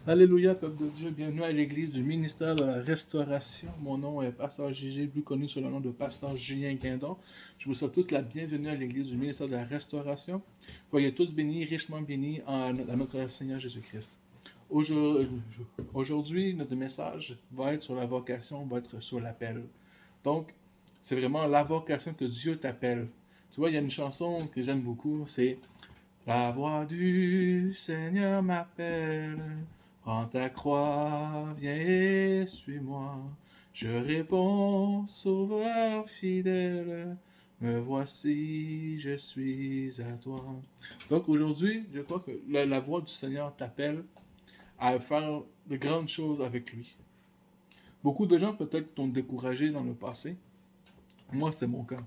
Alléluia, peuple de Dieu, bienvenue à l'église du ministère de la Restauration. Mon nom est Pasteur Gégé, plus connu sous le nom de Pasteur Julien Guindon. Je vous souhaite tous la bienvenue à l'église du ministère de la Restauration. Soyez tous bénis, richement bénis à notre Seigneur Jésus-Christ. Aujourd'hui, notre message va être sur la vocation, va être sur l'appel. Donc, c'est vraiment la vocation que Dieu t'appelle. Tu vois, il y a une chanson que j'aime beaucoup, c'est « La voix du Seigneur m'appelle ». Prends ta croix, viens et suis-moi. Je réponds, Sauveur fidèle, me voici, je suis à toi. Donc aujourd'hui, je crois que la voix du Seigneur t'appelle à faire de grandes choses avec lui. Beaucoup de gens peut-être t'ont découragé dans le passé. Moi, c'est mon cas.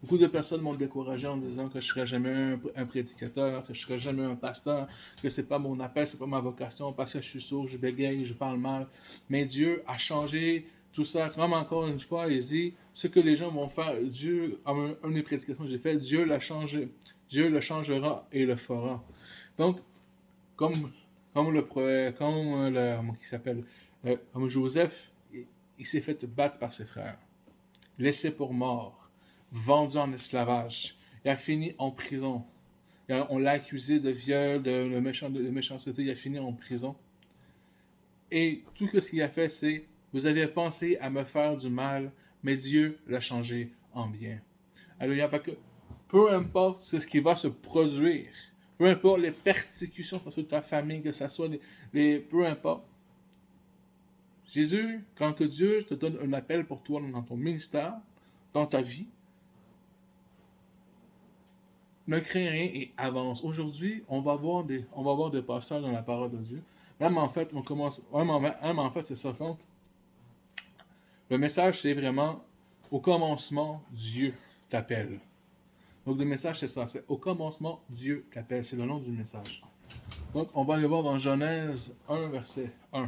Beaucoup de personnes m'ont découragé en disant que je ne serais jamais un prédicateur, que je ne serais jamais un pasteur, que c'est pas mon appel, c'est pas ma vocation, parce que je suis sourd, je bégaye, je parle mal. Mais Dieu a changé tout ça. Comme encore une fois, il dit, ce que les gens vont faire, Dieu, une des prédications que j'ai fait, Dieu l'a changé. Dieu le changera et le fera. Donc, comme Joseph, il s'est fait battre par ses frères, laissé pour mort, vendu en esclavage. Il a fini en prison. On l'a accusé de viol, de méchanceté. Il a fini en prison. Et tout ce qu'il a fait, c'est « Vous avez pensé à me faire du mal, mais Dieu l'a changé en bien. » Alors, peu importe ce qui va se produire, peu importe les persécutions sur ta famille, que ce soit peu importe. Jésus, quand que Dieu te donne un appel pour toi dans ton ministère, dans ta vie, ne crains rien et avance. Aujourd'hui, on va voir des passages dans la parole de Dieu. Même en fait, c'est ça. Donc, le message, c'est vraiment au commencement, Dieu t'appelle. Donc, le message, c'est ça. C'est au commencement, Dieu t'appelle. C'est le nom du message. Donc, on va aller voir dans Genèse 1, verset 1.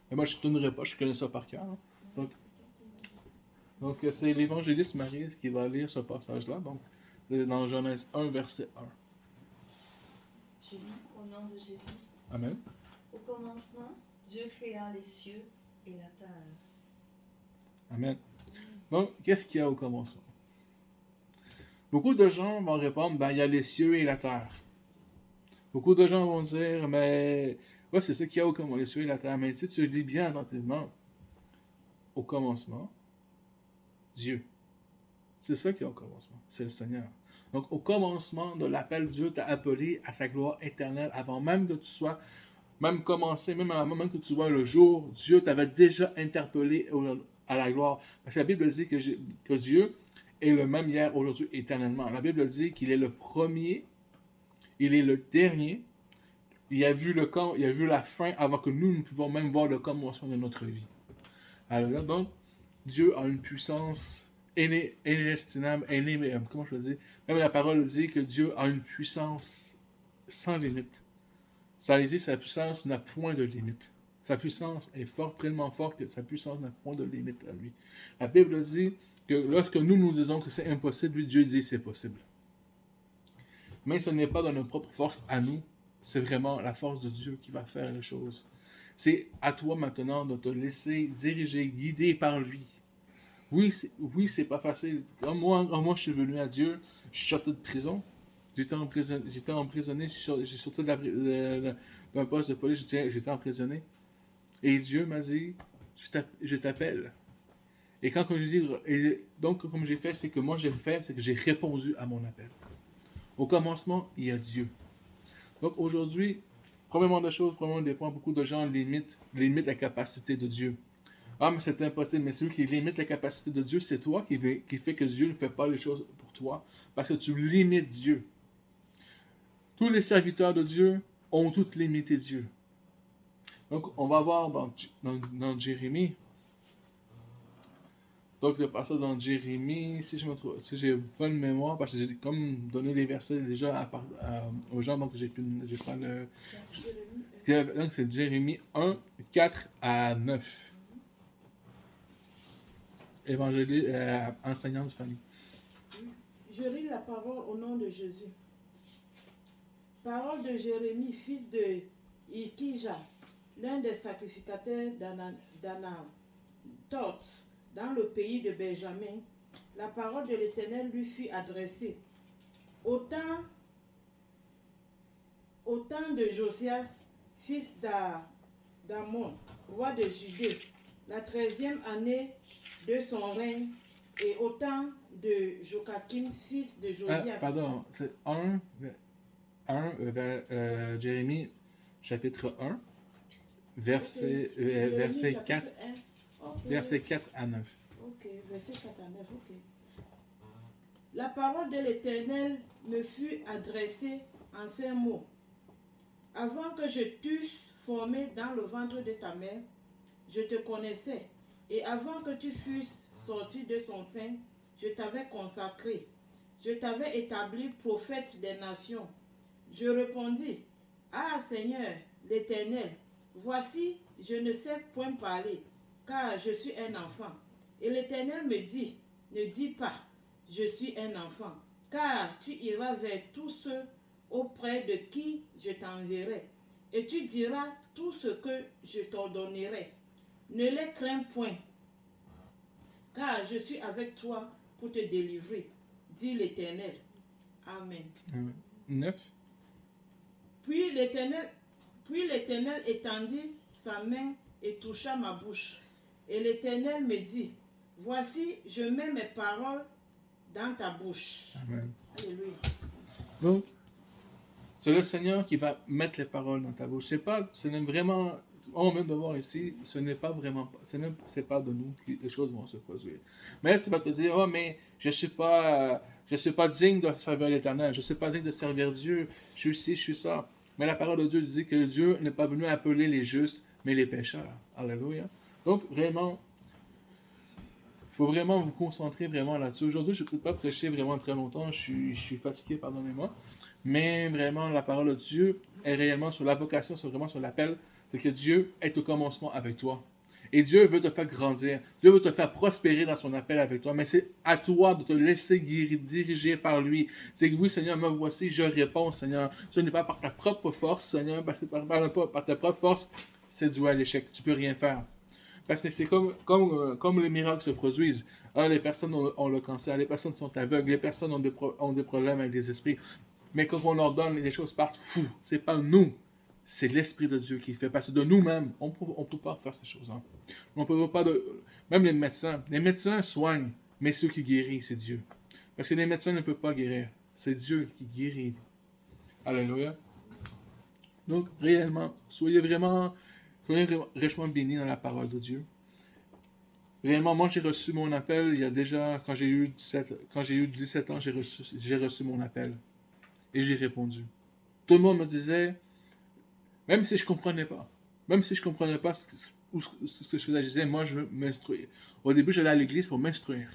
Mais moi, je ne tournerai pas, je connais ça par cœur. Donc, c'est l'évangéliste Marie qui va lire ce passage-là. Donc, dans Genèse 1, verset 1. Je lis au nom de Jésus. Amen. Au commencement, Dieu créa les cieux et la terre. Amen. Donc, qu'est-ce qu'il y a au commencement? Beaucoup de gens vont répondre, il y a les cieux et la terre. Beaucoup de gens vont dire, mais ouais, c'est ça qu'il y a au commencement, les cieux et la terre. Mais si tu lis bien attentivement, au commencement, Dieu. C'est ça qu'il y a au commencement, c'est le Seigneur. Donc, au commencement de l'appel, Dieu t'a appelé à sa gloire éternelle avant même que tu sois, même commencé, même avant même que tu vois le jour, Dieu t'avait déjà interpellé à la gloire. Parce que la Bible dit que Dieu est le même hier, aujourd'hui, éternellement. La Bible dit qu'il est le premier, il est le dernier. Il a vu la fin avant que nous pouvons même voir le commencement de notre vie. Alors donc, Dieu a une puissance inestimable, comment je veux dire? Même la parole dit que Dieu a une puissance sans limite. Ça veut dire que sa puissance n'a point de limite. Sa puissance est forte, tellement forte que sa puissance n'a point de limite à lui. La Bible dit que lorsque nous disons que c'est impossible, lui, Dieu dit que c'est possible. Mais ce n'est pas dans nos propres forces à nous, c'est vraiment la force de Dieu qui va faire les choses. C'est à toi maintenant de te laisser diriger, guider par lui. Oui, c'est pas facile. Comme moi, je suis venu à Dieu, je suis sorti de prison, j'étais emprisonné, j'ai sorti d'un poste de police, j'étais emprisonné. Et Dieu m'a dit, je t'appelle. Et quand je dis, donc comme j'ai fait, c'est que moi j'ai fait, c'est que j'ai répondu à mon appel. Au commencement, il y a Dieu. Donc aujourd'hui, premièrement des points, beaucoup de gens limitent la capacité de Dieu. Ah, mais c'est impossible. Mais celui qui limite la capacité de Dieu, c'est toi qui fait que Dieu ne fait pas les choses pour toi. Parce que tu limites Dieu. Tous les serviteurs de Dieu ont tous limité Dieu. Donc, on va voir dans Jérémie. Donc, le passage dans Jérémie, si j'ai bonne mémoire, parce que j'ai comme donné les versets déjà aux gens, donc j'ai pas le. Donc, c'est Jérémie 1, 4 à 9. Évangéliste, enseignant de famille. Je lis la parole au nom de Jésus. Parole de Jérémie, fils de Ilkija, l'un des sacrificateurs d'Anatot, dans le pays de Benjamin. La parole de l'Éternel lui fut adressée. Au temps de Josias, fils d'Amon, roi de Judée, la 13e année de son règne, et au temps de Joachim, fils de Josias. Pardon, c'est Jérémie, chapitre 1, verset 4, Okay. verset 4 à 9. Ok, verset 4 à 9, ok. La parole de l'Éternel me fut adressée en ces mots. Avant que je t'eusse formé dans le ventre de ta mère, je te connaissais, et avant que tu fusses sorti de son sein, je t'avais consacré. Je t'avais établi prophète des nations. Je répondis, ah Seigneur, l'Éternel, voici, je ne sais point parler, car je suis un enfant. Et l'Éternel me dit, ne dis pas, je suis un enfant, car tu iras vers tous ceux auprès de qui je t'enverrai, et tu diras tout ce que je t'ordonnerai. Ne les crains point, car je suis avec toi pour te délivrer, dit l'Éternel. Amen. 9. Puis l'Éternel étendit sa main et toucha ma bouche. Et l'Éternel me dit, voici, je mets mes paroles dans ta bouche. Amen. Alléluia. Donc, c'est le Seigneur qui va mettre les paroles dans ta bouche. Ce n'est vraiment, on vient de voir ici, ce n'est pas vraiment, c'est pas de nous que les choses vont se produire. Mais là, tu vas te dire, oh, mais je suis pas digne de servir l'Éternel, je suis pas digne de servir Dieu, je suis ci, je suis ça. Mais la parole de Dieu dit que Dieu n'est pas venu appeler les justes, mais les pécheurs. Alléluia. Donc, vraiment, il faut vraiment vous concentrer vraiment là-dessus. Aujourd'hui, je ne peux pas prêcher vraiment très longtemps, je suis fatigué, pardonnez-moi. Mais vraiment, la parole de Dieu est réellement sur la vocation, c'est vraiment sur l'appel. C'est que Dieu est au commencement avec toi. Et Dieu veut te faire grandir. Dieu veut te faire prospérer dans son appel avec toi. Mais c'est à toi de te laisser diriger par lui. C'est que oui, Seigneur, me voici, je réponds, Seigneur. Ce n'est pas par ta propre force, Seigneur, parce que par ta propre force, c'est dû à l'échec. Tu ne peux rien faire. Parce que c'est comme les miracles se produisent. Ah, les personnes ont le cancer, les personnes sont aveugles, les personnes ont des problèmes avec les esprits. Mais quand on leur donne, les choses partent, c'est pas nous. C'est l'Esprit de Dieu qui fait. Parce que de nous-mêmes, on ne peut pas faire ces choses-là. On peut pas même les médecins soignent, mais ceux qui guérissent, c'est Dieu. Parce que les médecins ne peuvent pas guérir. C'est Dieu qui guérit. Alléluia. Donc, réellement, soyez vraiment richement bénis dans la parole de Dieu. Réellement, moi, j'ai reçu mon appel il y a déjà, quand j'ai eu 17 ans, j'ai reçu mon appel. Et j'ai répondu. Tout le monde me disait, même si je comprenais pas ce que je faisais, je disais, moi, je veux m'instruire. Au début, j'allais à l'église pour m'instruire.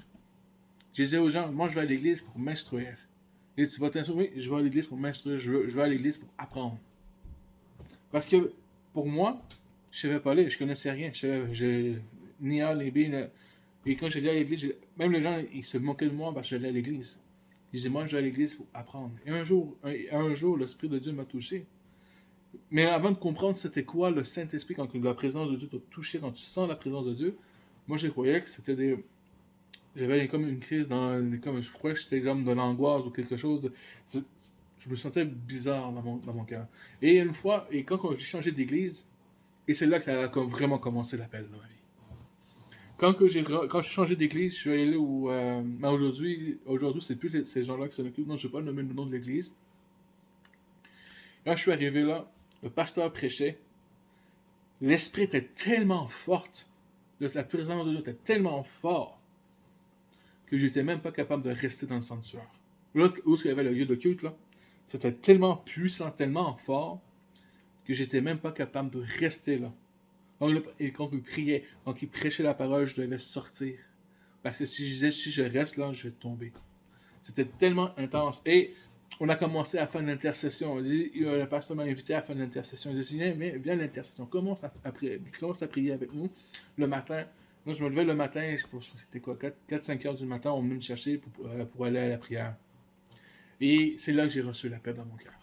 Je disais aux gens, moi, je vais à l'église pour m'instruire. Et tu vas t'instruire, oui, je vais à l'église pour m'instruire, je vais à l'église pour apprendre. Parce que, pour moi, je ne savais pas lire, je connaissais rien. Ni A, ni B. Et quand j'allais à l'église, même les gens, ils se moquaient de moi parce que j'allais à l'église. Ils disaient, moi, je vais à l'église pour apprendre. Et un jour, l'Esprit de Dieu m'a touché. Mais avant de comprendre c'était quoi le Saint-Esprit, quand la présence de Dieu t'a touché, quand tu sens la présence de Dieu, moi, je croyais que c'était j'avais comme une crise je croyais que j'étais comme de l'angoisse ou quelque chose. Je me sentais bizarre dans mon cœur. Et une fois, quand j'ai changé d'église, et c'est là que ça a vraiment commencé l'appel dans ma vie. Quand j'ai changé d'église, je suis allé où aujourd'hui, c'est plus ces gens-là qui s'en occupent. Non, je ne vais pas nommer le nom de l'église. Quand je suis arrivé là, le pasteur prêchait. L'esprit était tellement fort, la présence de Dieu était tellement fort que j'étais même pas capable de rester dans le sanctuaire. Là où il y avait le lieu de culte, là, c'était tellement puissant, tellement fort, que j'étais même pas capable de rester là. Et quand il priait, quand il prêchait la parole, je devais sortir. Parce que si je reste là, je vais tomber. C'était tellement intense. Et on a commencé à faire une intercession. Le pasteur m'a invité à faire une intercession. Il a dit, viens à l'intercession. Commence à prier avec nous le matin. Moi, je me levais le matin, je pense que c'était quoi, 4-5 heures du matin, on venait me chercher pour aller à la prière. Et c'est là que j'ai reçu la paix dans mon cœur.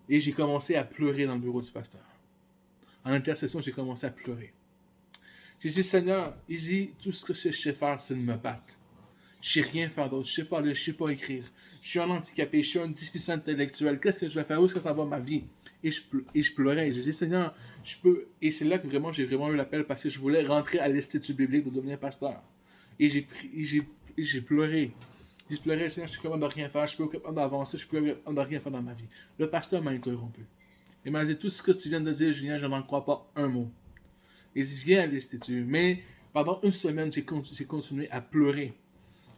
Et j'ai commencé à pleurer dans le bureau du pasteur. En intercession, j'ai commencé à pleurer. J'ai dit, Seigneur, il dit, tout ce que je sais faire, c'est de me battre. Je ne sais rien faire d'autre. Je ne sais pas lire, je ne sais pas écrire. Je suis un handicapé, je suis un déficient intellectuel. Qu'est-ce que je vais faire? Où est-ce que ça va ma vie? Et je pleurais. J'ai dit, Seigneur, je peux. Et c'est là que vraiment, j'ai vraiment eu l'appel parce que je voulais rentrer à l'Institut biblique pour devenir pasteur. Et j'ai pleuré. J'ai pleuré, Seigneur, je suis capable de rien faire, je suis pas capable d'avancer, je suis pas capable de rien faire dans ma vie. Le pasteur m'a interrompu. Il m'a dit, tout ce que tu viens de dire, Julien, je n'en crois pas un mot. Il dit, viens à l'Institut. Mais pendant une semaine, j'ai continué à pleurer.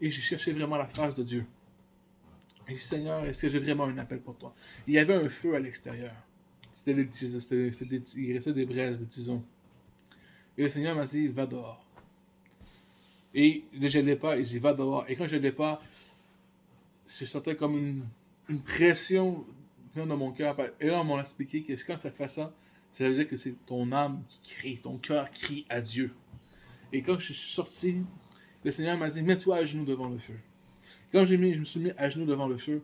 Et j'ai cherché vraiment la face de Dieu. Et j'ai dit, Seigneur, est-ce que j'ai vraiment un appel pour toi? Il y avait un feu à l'extérieur. C'était des tisons, il restait des braises, des tisons. Et le Seigneur m'a dit, va dehors. Et je ne l'ai pas, il dit, va dehors. Et quand je ne l'ai pas, je sentais comme une pression venant de mon cœur. Et là, on m'a expliqué que quand ça fait ça, ça veut dire que c'est ton âme qui crie, ton cœur crie à Dieu. Et quand je suis sorti, le Seigneur m'a dit, mets-toi à genoux devant le feu. Quand je me suis mis à genoux devant le feu,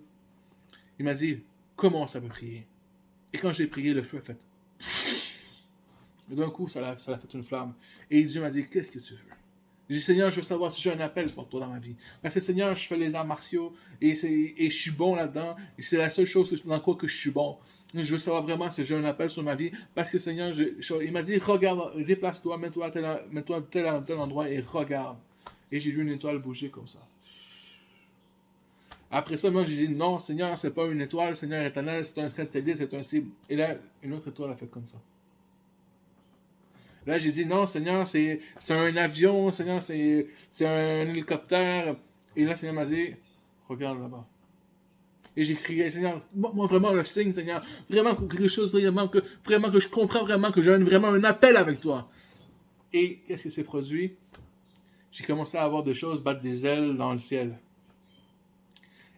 il m'a dit, commence à me prier. Et quand j'ai prié, le feu a fait. Et d'un coup, ça a fait une flamme. Et Dieu m'a dit, qu'est-ce que tu veux? J'ai dit, Seigneur, je veux savoir si j'ai un appel pour toi dans ma vie. Parce que Seigneur, je fais les arts martiaux et je suis bon là-dedans. Et c'est la seule chose dans quoi que je suis bon. Et je veux savoir vraiment si j'ai un appel sur ma vie. Parce que Seigneur, il m'a dit, regarde, déplace-toi, mets-toi à tel endroit et regarde. Et j'ai vu une étoile bouger comme ça. Après ça, moi, j'ai dit, non, Seigneur, c'est pas une étoile, Seigneur éternel, c'est un satellite, c'est un cible. Et là, une autre étoile a fait comme ça. Là, j'ai dit, non, Seigneur, c'est un avion, Seigneur, c'est un hélicoptère. Et là, Seigneur m'a dit, regarde là-bas. Et j'ai crié, Seigneur, moi vraiment le signe, Seigneur, vraiment quelque chose, vraiment que je comprends vraiment que j'ai vraiment un appel avec toi. Et qu'est-ce qui s'est produit? J'ai commencé à avoir des choses battre des ailes dans le ciel.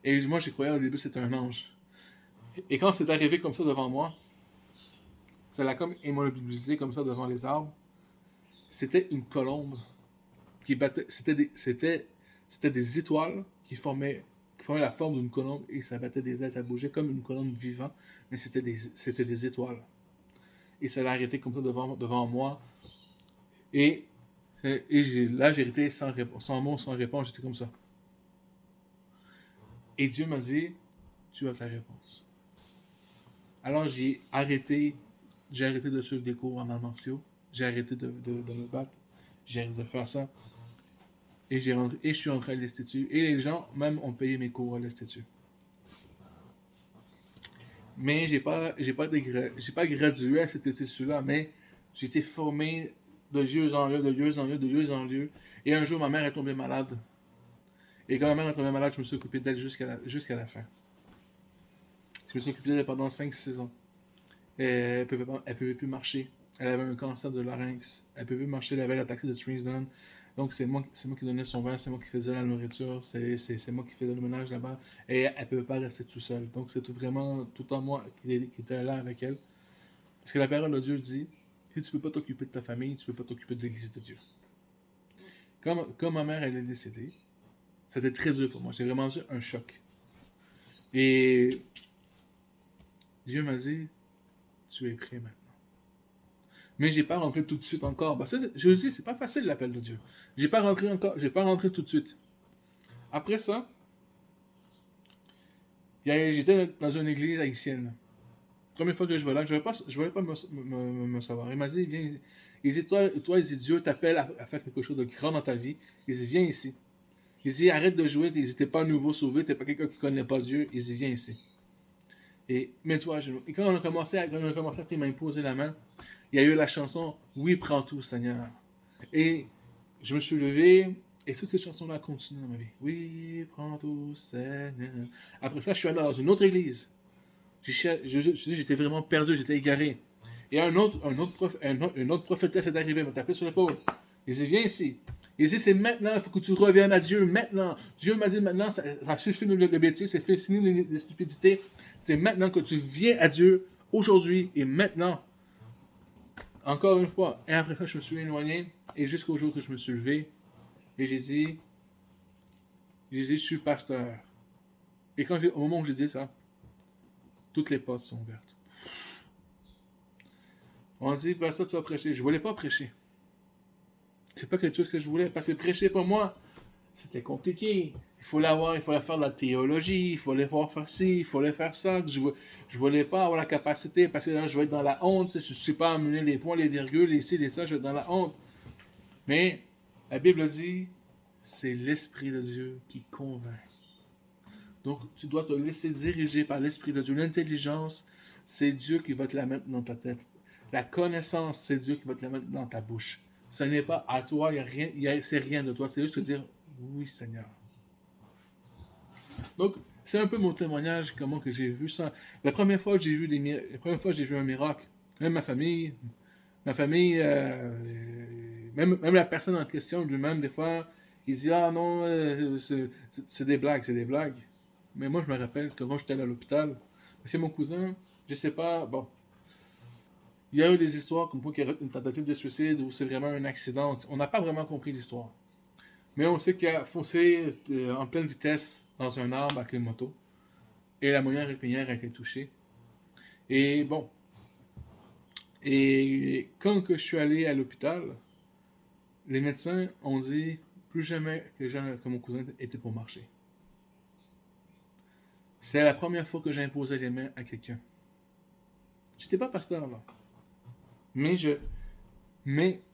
Et moi, j'ai croyais au début que c'était un ange. Et quand c'est arrivé comme ça devant moi, ça l'a comme immobilisé comme ça devant les arbres. C'était une colombe qui battait. C'était des étoiles qui formaient la forme d'une colombe et ça battait des ailes, ça bougeait comme une colombe vivante, mais c'était des étoiles. Et ça l'a arrêté comme ça devant moi. Et là, j'ai été sans mots, sans réponse, j'étais comme ça. Et Dieu m'a dit, tu as ta réponse. Alors j'ai arrêté de suivre des cours en arts martiaux, j'ai arrêté de me battre, j'ai arrêté de faire ça. Et je suis rentré à l'Institut. Et les gens même ont payé mes cours à l'Institut. Mais j'ai pas gradué à cet institut-là, mais j'ai été formé de lieu en lieu. Et un jour, ma mère est tombée malade. Et quand ma mère est tombée malade, je me suis occupé d'elle jusqu'à la fin. Je me suis occupé d'elle pendant 5-6 ans. Elle pouvait plus marcher. Elle avait un cancer de larynx. Elle pouvait plus marcher, elle avait la taxie de Tristan. Donc c'est moi qui donnais son vin, c'est moi qui faisais la nourriture, c'est moi qui faisais le ménage là-bas. Et elle ne pouvait pas rester tout seule. Donc c'est vraiment tout en moi qui était là avec elle. Parce que la parole de Dieu dit, si tu ne peux pas t'occuper de ta famille, tu ne peux pas t'occuper de l'église de Dieu. Quand ma mère elle est décédée, c'était très dur pour moi. J'ai vraiment eu un choc. Et Dieu m'a dit, tu es prêt maintenant. Mais j'ai pas rentré tout de suite encore. Bah, je le dis, c'est pas facile l'appel de Dieu. J'ai pas rentré tout de suite. Après ça, j'étais dans une église haïtienne. Première fois que je vais là, je voulais pas me savoir. Il m'a dit, viens. Il dit, toi, il dit, Dieu t'appelle à faire quelque chose de grand dans ta vie. Il dit, viens ici. Il dit, arrête de jouer, t'es pas un nouveau sauvé, t'es pas quelqu'un qui connaît pas Dieu. Il dit, viens ici. Et mets-toi à genoux. Et quand on a commencé à il m'a imposé la main, il y a eu la chanson Oui, prends tout, Seigneur. Et je me suis levé, et toutes ces chansons-là continuent dans ma vie. Oui, prends tout, Seigneur. Après ça, je suis allé dans une autre église. J'étais vraiment perdu, j'étais égaré. Et un autre prophétesse est arrivé, il m'a tapé sur l'épaule. Il dit, viens ici. Il dit, c'est maintenant, il faut que tu reviennes à Dieu, maintenant. Dieu m'a dit, maintenant, ça suffit le bêtise, c'est fini les stupidités. C'est maintenant que tu viens à Dieu, aujourd'hui et maintenant. Encore une fois. Et après ça, je me suis éloigné. Et jusqu'au jour que je me suis levé. Et j'ai dit, je suis pasteur. Et au moment où j'ai dit ça, toutes les portes sont ouvertes. On dit, pasteur, tu vas prêcher. Je ne voulais pas prêcher. C'est pas quelque chose que je voulais, parce que prêcher pour moi, c'était compliqué. Il fallait faire de la théologie, il fallait faire ci, il fallait faire ça. Je voulais pas avoir la capacité, parce que là, je vais être dans la honte. Je ne sais pas amener les points, les virgules, les ci, les ça, je vais être dans la honte. Mais la Bible dit, c'est l'Esprit de Dieu qui convainc. Donc, tu dois te laisser diriger par l'Esprit de Dieu. L'intelligence, c'est Dieu qui va te la mettre dans ta tête. La connaissance, c'est Dieu qui va te la mettre dans ta bouche. Ce n'est pas à toi, c'est rien de toi. C'est juste te dire, oui Seigneur. Donc, c'est un peu mon témoignage, comment que j'ai vu ça. La première fois que j'ai vu un miracle, même ma famille, même la personne en question lui-même, des fois, il dit, ah non, c'est des blagues. Mais moi, je me rappelle que quand j'étais allé à l'hôpital, c'est mon cousin, je sais pas, bon, il y a eu des histoires comme quoi qu'il y a une tentative de suicide ou c'est vraiment un accident. On n'a pas vraiment compris l'histoire. Mais on sait qu'il a foncé en pleine vitesse dans un arbre avec une moto. Et la moyenne épinière a été touchée. Et bon. Et quand que je suis allé à l'hôpital, les médecins ont dit plus jamais que mon cousin était pour marcher. C'était la première fois que j'ai imposé les mains à quelqu'un. J'étais pas pasteur là. Mais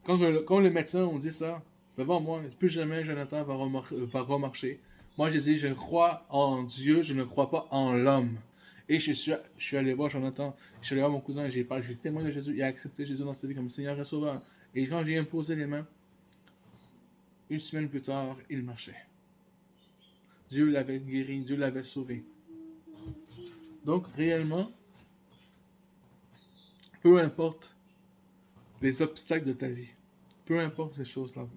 quand les médecins ont dit ça, devant moi, plus jamais Jonathan va remarcher. Moi, j'ai dit, je crois en Dieu, je ne crois pas en l'homme. Et je suis allé voir Jonathan, je suis allé voir mon cousin, j'ai témoigné de Jésus, il a accepté Jésus dans sa vie comme Seigneur et Sauveur. Et quand j'ai imposé les mains, une semaine plus tard, il marchait. Dieu l'avait guéri, Dieu l'avait sauvé. Donc, réellement, peu importe les obstacles de ta vie, peu importe ces choses-là.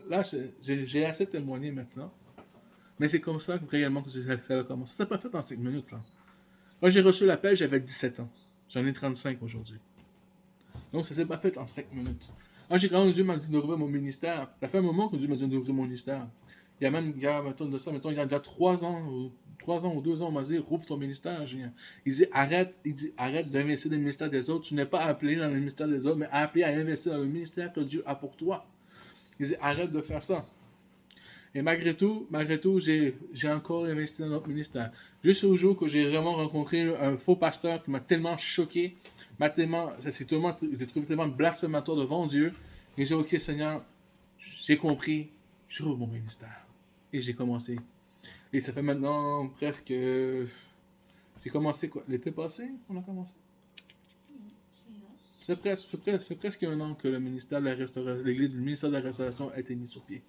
Là, j'ai assez témoigné maintenant, mais c'est comme ça que réellement que ça a commencé. Ça s'est pas fait en 5 minutes, là. Quand j'ai reçu l'appel, j'avais 17 ans. J'en ai 35 aujourd'hui. Donc, ça s'est pas fait en 5 minutes. Quand Dieu m'a dit d'ouvrir mon ministère, ça fait un moment que Dieu m'a dit d'ouvrir mon ministère. Il y a déjà 3 ans ou 2 ans, on m'a dit, rouvre ton ministère. Il dit, arrête d'investir dans le ministère des autres. Tu n'es pas appelé dans le ministère des autres, mais appelé à investir dans le ministère que Dieu a pour toi. Il dit, arrête de faire ça. Et malgré tout, j'ai encore investi dans notre ministère. Juste au jour que j'ai vraiment rencontré un faux pasteur qui m'a tellement choqué, je l'ai trouvé tellement blasphématoire devant Dieu. Et j'ai dit, ok Seigneur, j'ai compris, je rouvre mon ministère. Et j'ai commencé. Et ça fait maintenant presque... J'ai commencé quoi? L'été passé, on a commencé? Ça fait presque 1 an que le ministère de la Restauration, l'église du ministère de la Restauration a été mis sur pied.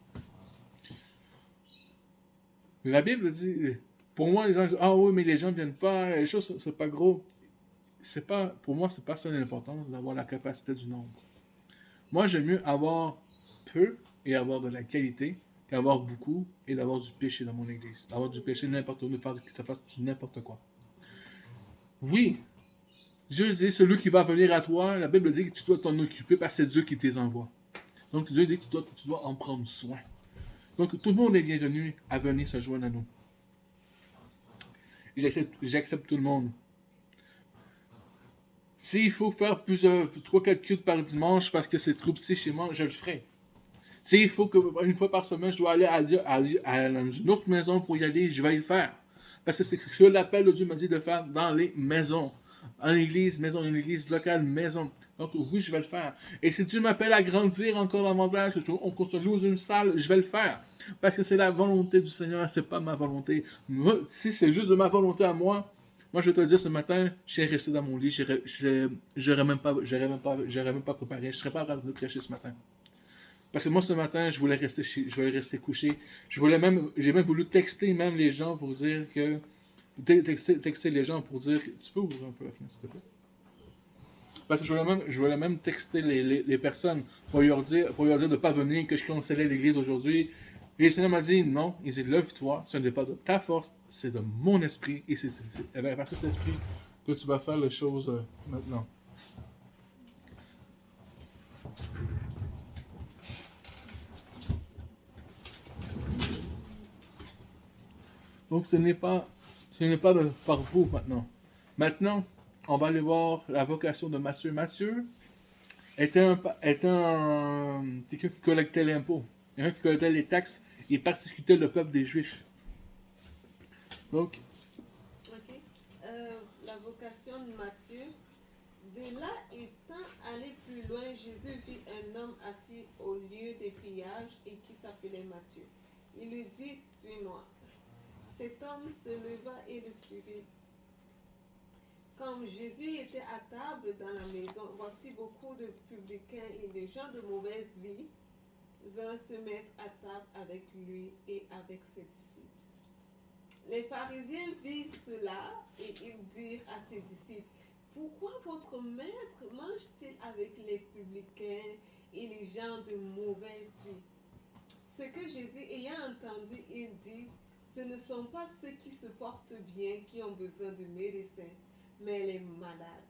La Bible dit, pour moi, les gens disent, ah oui, mais les gens ne viennent pas, les choses, c'est pas gros. Pour moi, c'est pas ça l'importance d'avoir la capacité du nombre. Moi, j'aime mieux avoir peu et avoir de la qualité qu'avoir beaucoup et d'avoir du péché dans mon église. D'avoir du péché n'importe où, de faire que tu fasses n'importe quoi. Oui, Dieu dit, celui qui va venir à toi, la Bible dit que tu dois t'en occuper parce que c'est Dieu qui te les envoie. Donc Dieu dit que tu dois en prendre soin. Donc tout le monde est bienvenu à venir se joindre à nous. J'accepte tout le monde. S'il faut faire 3-4 cultes par dimanche parce que c'est trop petit chez moi, je le ferai. S'il faut qu'une fois par semaine, je dois aller à une autre maison pour y aller, je vais le faire. Parce que c'est ce que l'appel de Dieu m'a dit de faire dans les maisons. En église, maison, une église locale, maison. Donc oui, je vais le faire. Et si Dieu m'appelle à grandir encore davantage, qu'on se loue une salle, je vais le faire. Parce que c'est la volonté du Seigneur, c'est pas ma volonté. Moi, si c'est juste de ma volonté à moi, je vais te dire ce matin, je serais resté dans mon lit, j'aurais même pas préparé, je serais pas capable de prêcher ce matin. Parce que moi, ce matin, je voulais rester couché. J'ai même voulu texter même les gens pour dire que... Texter les gens pour dire... Tu peux ouvrir un peu la fenêtre, s'il te plaît? Parce que je voulais même texter les personnes pour leur dire de ne pas venir, que je cancellais l'église aujourd'hui. Et le Seigneur m'a dit, non, il dit, lève-toi, ce n'est pas de ta force, c'est de mon esprit. Et c'est par cet esprit que tu vas faire les choses maintenant. Donc ce n'est pas par vous maintenant. Maintenant, on va aller voir la vocation de Matthieu. Matthieu, quelqu'un qui collectait l'impôt. Quelqu'un qui collectait les taxes et persécutait le peuple des Juifs. Donc, Ok. La vocation de Matthieu. De là étant allé plus loin, Jésus vit un homme assis au lieu des pillages et qui s'appelait Matthieu. Il lui dit, suis-moi. Cet homme se leva et le suivit. Comme Jésus était à table dans la maison, voici beaucoup de publicains et de gens de mauvaise vie vinrent se mettre à table avec lui et avec ses disciples. Les pharisiens virent cela et ils dirent à ses disciples, pourquoi votre maître mange-t-il avec les publicains et les gens de mauvaise vie? Ce que Jésus ayant entendu, il dit, ce ne sont pas ceux qui se portent bien qui ont besoin de médecins, mais les malades.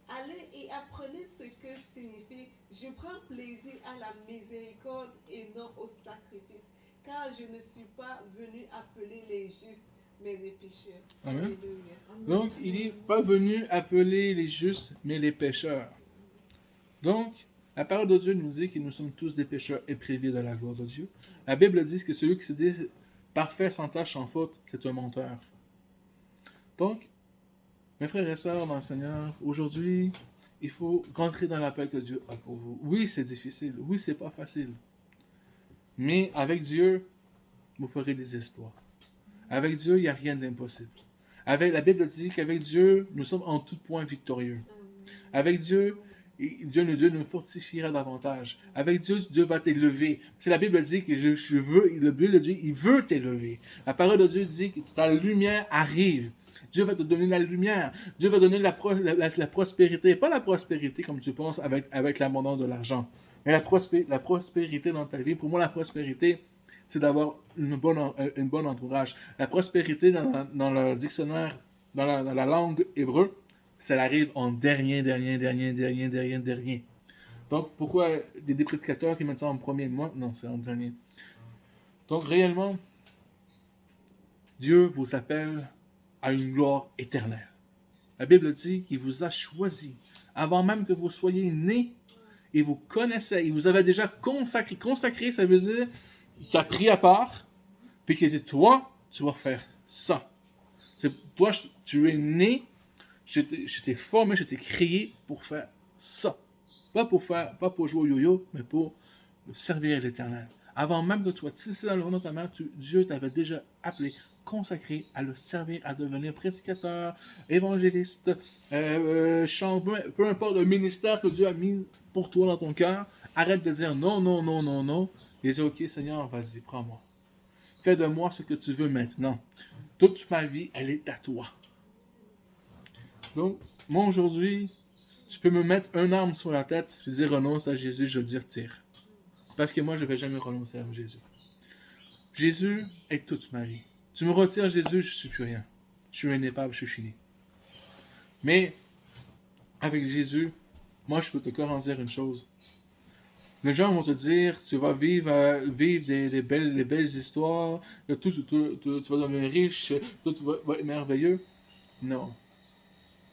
Allez et apprenez ce que signifie je prends plaisir à la miséricorde et non au sacrifice, car je ne suis pas venu appeler les justes, mais les pécheurs. Amen. Alléluia. Donc, il n'est pas venu appeler les justes, mais les pécheurs. Donc, la parole de Dieu nous dit que nous sommes tous des pécheurs et privés de la gloire de Dieu. La Bible dit que celui qui se dit parfait, sans tache, sans faute, c'est un menteur. Donc, mes frères et sœurs dans le Seigneur, aujourd'hui, il faut rentrer dans l'appel que Dieu a pour vous. Oui, c'est difficile. Oui, c'est pas facile. Mais avec Dieu, vous ferez des exploits. Avec Dieu, il n'y a rien d'impossible. La Bible dit qu'avec Dieu, nous sommes en tout point victorieux. Avec Dieu, Dieu nous fortifiera davantage. Avec Dieu, Dieu va t'élever. C'est la Bible dit que le Dieu de Dieu, il veut t'élever. La parole de Dieu dit que ta lumière arrive. Dieu va te donner la lumière. Dieu va donner la prospérité. Pas la prospérité comme tu penses avec l'abondance de l'argent. Mais la prospérité dans ta vie. Pour moi, la prospérité, c'est d'avoir une bonne entourage. La prospérité dans le dictionnaire, dans la langue hébreu, ça arrive en dernier. Donc, pourquoi des prédicateurs qui mettent ça en premier? Moi, non, c'est en dernier. Donc, réellement, Dieu vous appelle à une gloire éternelle. La Bible dit qu'il vous a choisi avant même que vous soyez nés. Il vous connaissait, il vous avait déjà consacré. Consacré, ça veut dire qu'il a pris à part, puis qu'il dit, toi, tu vas faire ça. Toi, tu es né, je t'ai formé, je t'ai créé pour faire ça. Pas pour jouer au yo-yo, mais pour servir l'Éternel. Avant même que tu sois tissé dans le ventre de ta mère, Dieu t'avait déjà appelé, consacré à le servir, à devenir prédicateur, évangéliste, chant, peu importe le ministère que Dieu a mis pour toi dans ton cœur. Arrête de dire non. Et dis, ok Seigneur, vas-y, prends-moi. Fais de moi ce que tu veux maintenant. Toute ma vie, elle est à toi. Donc, moi aujourd'hui, tu peux me mettre un arme sur la tête, je dis renonce à Jésus, je vais dire tire. Parce que moi, je ne vais jamais renoncer à Jésus. Jésus est toute ma vie. Tu me retires Jésus, je ne suis plus rien. Je suis un épave, je suis fini. Mais, avec Jésus, moi, je peux te garantir une chose. Les gens vont te dire, tu vas vivre des belles histoires, que tu vas devenir riche, tout va être merveilleux. Non.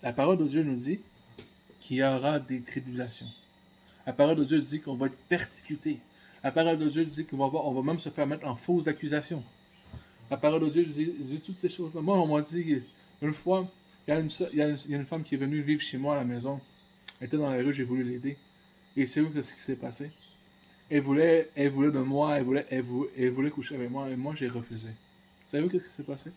La parole de Dieu nous dit qu'il y aura des tribulations. La parole de Dieu dit qu'on va être persécuté. La parole de Dieu dit on va même se faire mettre en fausses accusations. La parole de Dieu dit toutes ces choses-là. Moi, on m'a dit, une fois, il y a une femme qui est venue vivre chez moi à la maison. Elle était dans la rue, j'ai voulu l'aider. Et c'est où ce qui s'est passé? Elle voulait de moi, elle voulait coucher avec moi, et moi j'ai refusé. Savez-vous ce qui s'est passé?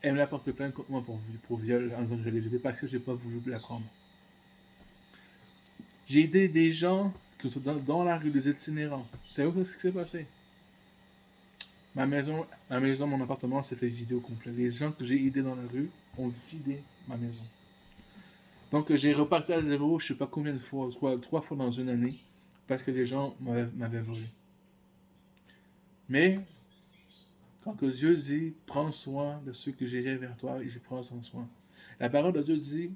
Elle me l'a porté plainte contre moi pour viol en disant que je l'ai violée parce que je n'ai pas voulu la prendre. J'ai aidé des gens qui sont dans la rue, des itinérants. Savez-vous ce qui s'est passé? Ma maison, mon appartement s'est fait vider au complet. Les gens que j'ai aidés dans la rue ont vidé ma maison. Donc j'ai reparti à zéro, je ne sais pas combien de fois, 3 fois dans une année, parce que les gens m'avaient volé. Mais, quand que Dieu dit, prends soin de ceux que j'irai vers toi, il prend son soin. La parole de Dieu dit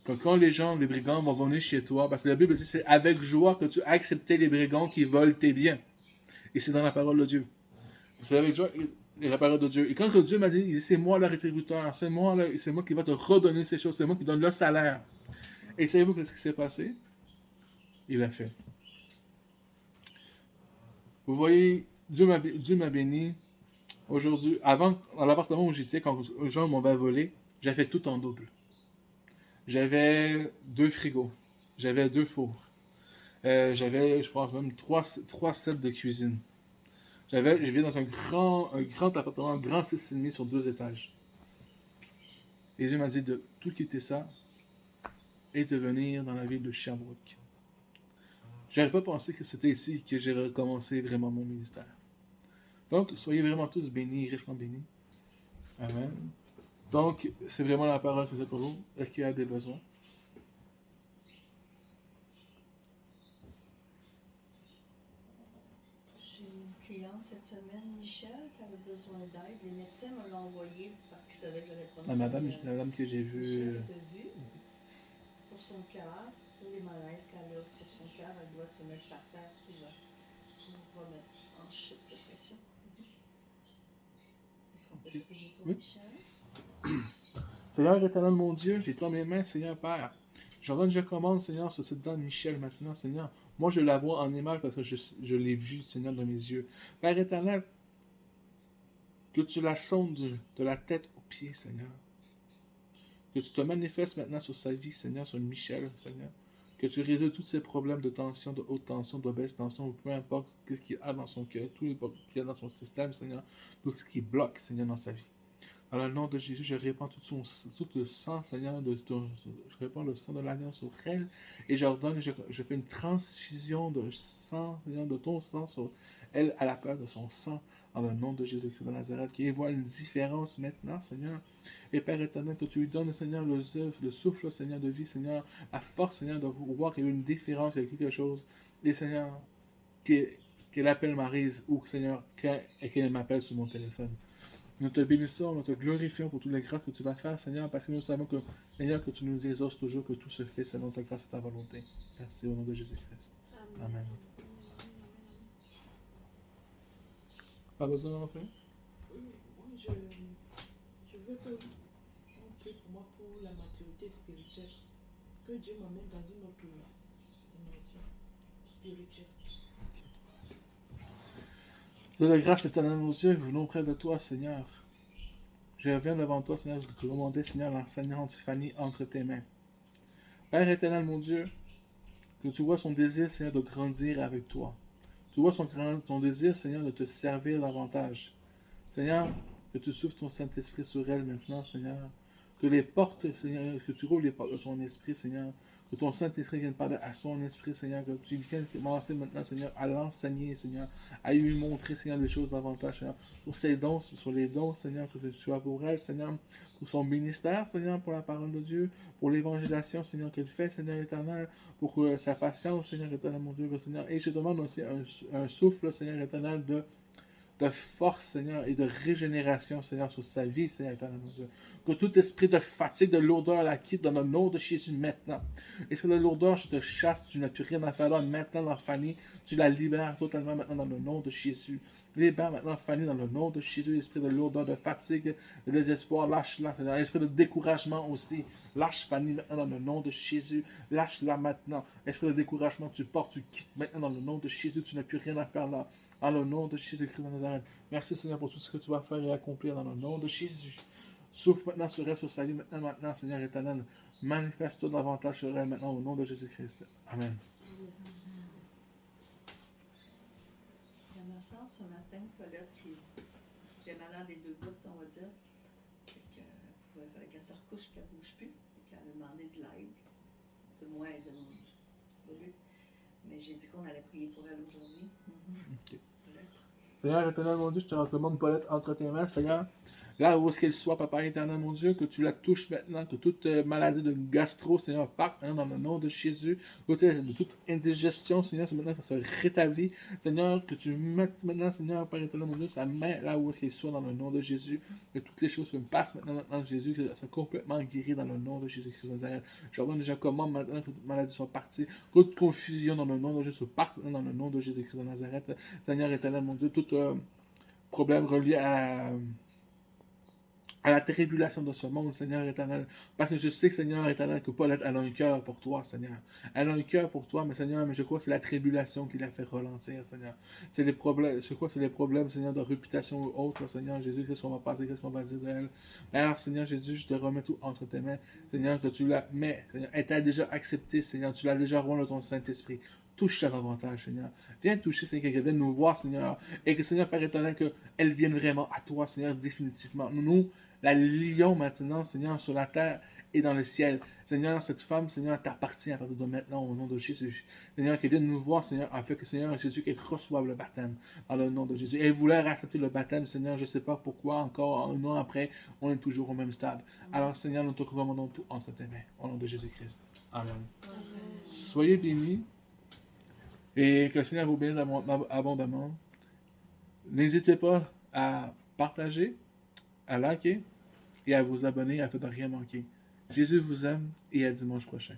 que quand les brigands vont venir chez toi, parce que la Bible dit c'est avec joie que tu as accepté les brigands qui volent tes biens. Et c'est dans la parole de Dieu. C'est avec joie la parole de Dieu. Et quand que Dieu m'a dit, il dit c'est moi le rétributeur, c'est moi qui va te redonner ces choses, c'est moi qui donne le salaire. Et savez-vous ce qui s'est passé? il l'a fait. Vous voyez, Dieu m'a béni. Aujourd'hui, avant, dans l'appartement où j'étais, quand les gens m'avaient volé, j'avais tout en double. J'avais 2 frigos. J'avais 2 fours. J'avais, je pense, même 3 sets de cuisine. Je vivais dans un grand appartement, un grand 6,5 sur 2 étages. Et Dieu m'a dit de tout quitter ça et de venir dans la ville de Sherbrooke. J'avais pas pensé que c'était ici que j'ai recommencé vraiment mon ministère. Donc, soyez vraiment tous bénis, richement bénis. Amen. Donc, c'est vraiment la parole que j'ai pour vous. Est-ce qu'il y a des besoins? J'ai une cliente cette semaine, Michel, qui avait besoin d'aide. Les médecins me l'ont envoyé parce qu'ils savaient que j'allais prendre La madame que j'ai vue. Michel est de vue pour son cœur, pour les malaises qu'elle a pour son cœur. Elle doit se mettre par terre souvent pour remettre en chute de pression. Est-ce qu'on peut prier pour Oui. Michel? Seigneur éternel, mon Dieu, j'ai dans mes mains, Seigneur Père. Je commande, Seigneur, sur cette dame Michel maintenant, Seigneur. Moi, je la vois en image parce que je l'ai vue, Seigneur, dans mes yeux. Père éternel, que tu la sondes de la tête aux pieds, Seigneur. Que tu te manifestes maintenant sur sa vie, Seigneur, sur Michel, Seigneur. Que tu résous tous ces problèmes de tension, de haute tension, de baisse tension, ou peu importe ce qu'il y a dans son cœur, tout ce qu'il y a dans son système, Seigneur, tout ce qui bloque, Seigneur, dans sa vie. Dans le nom de Jésus, je répands tout le sang, Seigneur, je répands le sang de l'alliance sur elle, et j'ordonne, je fais une transfusion de sang, Seigneur, de ton sang sur elle à la place de son sang, dans le nom de Jésus-Christ de Nazareth, qui voit une différence maintenant, Seigneur. Et Père éternel, que tu lui donnes, Seigneur, le souffle, Seigneur, de vie, Seigneur, la force, Seigneur, de voir qu'il y a une différence, il y a quelque chose. Et Seigneur, qu'elle appelle Maryse, ou Seigneur, qu'elle m'appelle sur mon téléphone. Nous te bénissons, nous te glorifions pour toutes les grâces que tu vas faire, Seigneur, parce que nous savons que, Seigneur, que tu nous exauces toujours, que tout se fait selon ta grâce et ta volonté. Merci au nom de Jésus-Christ. Amen. Pas besoin de rentrer? Oui, moi je veux que on prie pour moi pour la maturité spirituelle. Que Dieu m'amène dans une autre dimension spirituelle. De la grâce éternelle, nos yeux, venons près de toi, Seigneur. Je viens devant toi, Seigneur, je te demander, Seigneur, l'enseignante Fanny entre tes mains. Père éternel, mon Dieu, que tu vois son désir, Seigneur, de grandir avec toi. Tu vois son désir, Seigneur, de te servir davantage. Seigneur, que tu souffles ton Saint-Esprit sur elle maintenant, Seigneur. Que les portes, Seigneur, que tu rouvres les portes de son esprit, Seigneur. Que ton Saint-Esprit vienne parler à son esprit, Seigneur. Que tu viennes commencer maintenant, Seigneur, à l'enseigner, Seigneur. À lui montrer, Seigneur, les choses davantage, Seigneur. Sur ses dons, sur les dons, Seigneur, que tu as pour elle, Seigneur. Pour son ministère, Seigneur, pour la parole de Dieu. Pour l'évangélisation, Seigneur, qu'elle fait, Seigneur éternel. Pour sa patience, Seigneur éternel, mon Dieu, Seigneur. Et je demande aussi un souffle, Seigneur éternel, de force, Seigneur, et de régénération, Seigneur, sur sa vie, Seigneur éternel, mon Dieu. Que tout esprit de fatigue, de lourdeur, la quitte dans le nom de Jésus maintenant. Esprit de lourdeur, je te chasse, tu n'as plus rien à faire là maintenant dans Fanny. Tu la libères totalement maintenant dans le nom de Jésus. Libère maintenant Fanny dans le nom de Jésus. Esprit de lourdeur, de fatigue, de désespoir, lâche-la, Seigneur. Esprit de découragement aussi. Lâche Fanny maintenant dans le nom de Jésus. Lâche-la maintenant. Esprit de découragement, tu portes, tu quittes maintenant dans le nom de Jésus. Tu n'as plus rien à faire là. Dans le nom de Jésus-Christ de Nazareth. Merci Seigneur pour tout ce que tu vas faire et accomplir dans le nom de Jésus. Souffle maintenant sur elle, sur sa vie maintenant, Seigneur éternel. Manifeste-toi davantage sur elle maintenant au nom de Jésus-Christ. Amen. Il y a ma soeur ce matin, Paulette, qui était malade des 2 bouts, on va dire. Il fallait qu'elle se recouche et qu'elle ne bouge plus. Et qu'elle a demandé de l'aide. De moi et de lui. Mais j'ai dit qu'on allait prier pour elle aujourd'hui. Okay. Seigneur éternel, mon Dieu, je te recommande Paulette entre tes mains, Seigneur. Là où est-ce qu'elle soit, Papa éternel, mon Dieu, que tu la touches maintenant, que toute maladie de gastro, Seigneur, parte maintenant dans le nom de Jésus. De toute indigestion, Seigneur, maintenant ça se rétablit. Seigneur, que tu mettes maintenant, Seigneur, Père éternel, mon Dieu, sa main là où est-ce qu'elle soit dans le nom de Jésus. Que toutes les choses se passent maintenant, Jésus, que soit complètement guéri dans le nom de Jésus-Christ de Nazareth. J'ordonne déjà comment maintenant que toute maladie soit partie. Que toute confusion dans le nom de Jésus parte maintenant dans le nom de Jésus-Christ de Nazareth. Seigneur éternel, mon Dieu, tout problème relié à la tribulation de ce monde, Seigneur éternel. Parce que je sais, Seigneur éternel, que Paulette, elle a un cœur pour toi, Seigneur. Elle a un cœur pour toi, mais Seigneur, mais je crois que c'est la tribulation qui l'a fait ralentir, Seigneur. C'est les problèmes, je crois que c'est les problèmes, Seigneur, de réputation ou autre, Seigneur Jésus, qu'est-ce qu'on va passer, qu'est-ce qu'on va dire d'elle. Mais alors, Seigneur Jésus, je te remets tout entre tes mains, Seigneur, que tu la mets, Seigneur. Elle t'a déjà accepté, Seigneur, tu l'as déjà roi de ton Saint-Esprit. Touche ta davantage, Seigneur. Viens toucher, Seigneur, qu'elle vienne nous voir, Seigneur. Et que, Seigneur, Père éternel, qu'elle vienne vraiment à toi, Seigneur, définitivement. Nous, la lion maintenant, Seigneur, sur la terre et dans le ciel. Seigneur, cette femme, Seigneur, t'appartient à partir de maintenant au nom de Jésus. Seigneur, qu'elle vienne nous voir, Seigneur, afin que, Seigneur Jésus, qu'elle reçoive le baptême dans le nom de Jésus. Elle voulait accepter le baptême, Seigneur, je ne sais pas pourquoi, encore un an après, on est toujours au même stade. Alors, Seigneur, nous te recommandons tout entre tes mains, au nom de Jésus-Christ. Amen. Soyez bénis et que le Seigneur vous bénisse abondamment. N'hésitez pas à partager, à liker et à vous abonner afin de ne rien manquer. Jésus vous aime et à dimanche prochain.